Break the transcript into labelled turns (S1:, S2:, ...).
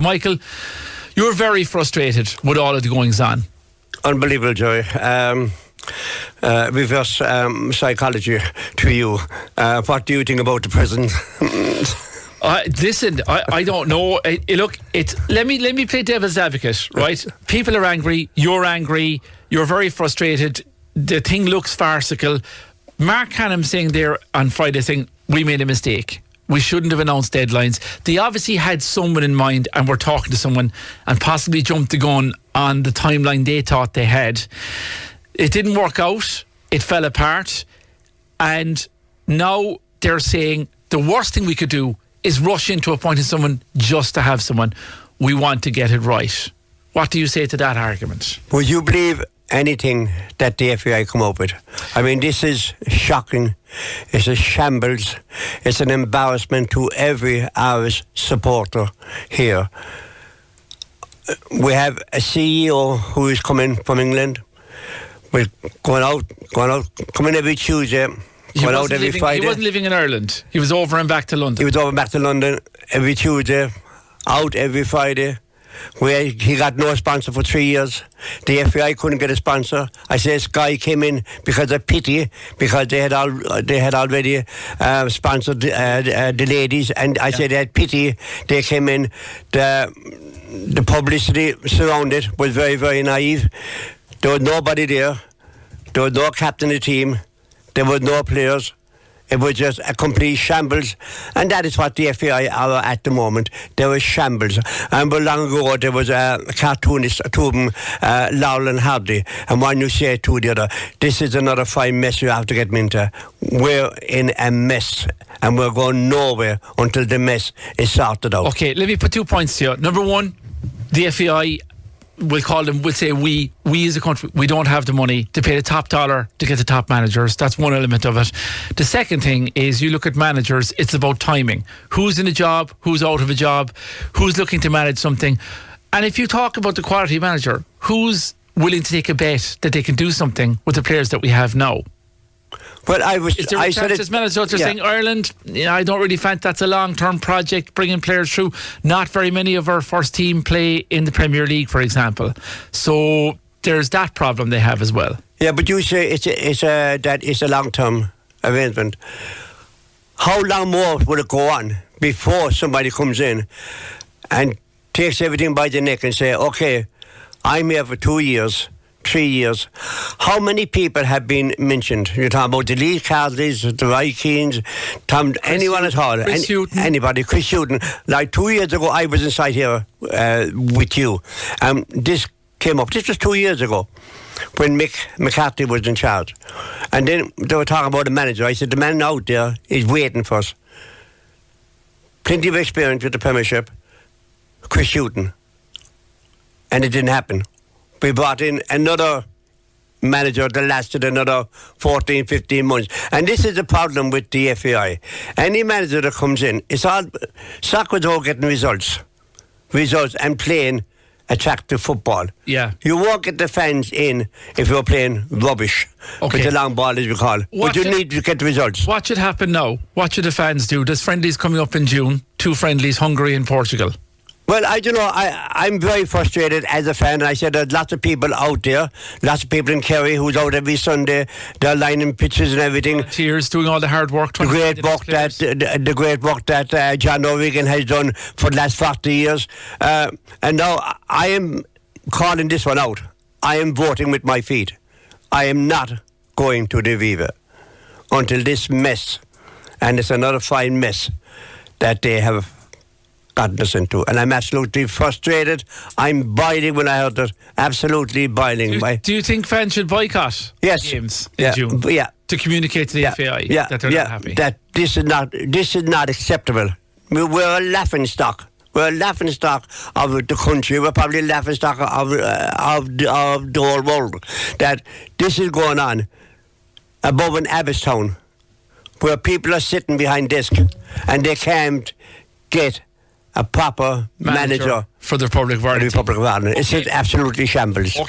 S1: Michael, you're very frustrated with all of the goings on.
S2: Unbelievable, Joy. Reverse psychology to you. What do you think about the present?
S1: Listen, I don't know. Look, let me play devil's advocate, right? People are angry. You're very frustrated. The thing looks farcical. Mark Hannam saying there on Friday, saying we made a mistake. We shouldn't have announced deadlines. They obviously had someone in mind and were talking to someone and possibly jumped the gun on the timeline they thought they had. It didn't work out. It fell apart. And now they're saying the worst thing we could do is rush into appointing someone just to have someone. We want to get it right. What do you say to that argument?
S2: Would you believe anything that the FAI come up with? I mean, this is shocking. It's a shambles. It's an embarrassment to every Irish supporter here. We have a CEO who is coming from England. We're coming every Tuesday. Going out every Friday.
S1: He wasn't living in Ireland. He was over and back to London.
S2: He was over and back to London every Tuesday, out every Friday. Where he got no sponsor for 3 years. The FAI couldn't get a sponsor. I say Sky came in because of pity, because they had already sponsored the ladies, and I say they had pity. They came in. The publicity surrounded was very, very naive. There was nobody there. There was no captain of the team. There were no players. It was just a complete shambles. And that is what the FAI are at the moment. They were shambles. And long ago, there was a cartoonist, two of them, Lowell and Hardy. And one you say to the other, this is another fine mess you have to get me into. We're in a mess. And we're going nowhere until the mess is sorted out.
S1: Okay, let me put 2 points here. Number one, the FAI... we'll say we as a country, we don't have the money to pay the top dollar to get the top managers. That's one element of it. The second thing is you look at managers, it's about timing. Who's in a job, who's out of a job, who's looking to manage something. And if you talk about the quality manager, who's willing to take a bet that they can do something with the players that we have now?
S2: Well,
S1: is there a chance as managers are saying Ireland, I don't really fancy, that's a long-term project, bringing players through. Not very many of our first team play in the Premier League, for example. So there's that problem they have as well.
S2: Yeah, but you say that it's a long-term arrangement. How long more will it go on before somebody comes in and takes everything by the neck and say, okay, I'm here for 2 years, 3 years. How many people have been mentioned? You're talking about the Lee Carleys, the Vikings, anyone at all. Anybody, Chris Houghton. Like 2 years ago, I was inside here with you. This came up. This was 2 years ago when Mick McCarthy was in charge. And then they were talking about the manager. I said, the man out there is waiting for us. Plenty of experience with the Premiership. Chris Houghton. And it didn't happen. We brought in another manager that lasted another 14, 15 months. And this is the problem with the FAI. Any manager that comes in, it's all soccer's all getting results and playing attractive football.
S1: Yeah.
S2: You won't get the fans in if you're playing rubbish.
S1: Okay.
S2: With the long ball, as we call. But you need to get the results.
S1: What should happen now? What should the fans do? There's friendlies coming up in June. 2 friendlies, Hungary and Portugal.
S2: Well, I'm very frustrated as a fan. I said there's lots of people out there, lots of people in Kerry who's out every Sunday. They're lining pitches and everything.
S1: Volunteers doing all the hard work.
S2: The great work that John O'Regan has done for the last 40 years. And now I am calling this one out. I am voting with my feet. I am not going to the Viva until this mess, and it's another fine mess that they have gotten us into, and I'm absolutely frustrated. I'm boiling when I heard it. Absolutely boiling.
S1: Do you think fans should boycott games in June?
S2: Yeah.
S1: To communicate to the FAI that they're not happy.
S2: That this is not acceptable. We're a laughing stock. We're a laughing stock of the country. We're probably a laughing stock of the whole world. That this is going on above in Abbottstown, where people are sitting behind desks and they can't get a proper manager
S1: for the Republic of Ireland.
S2: It's absolutely shambles.
S1: Okay.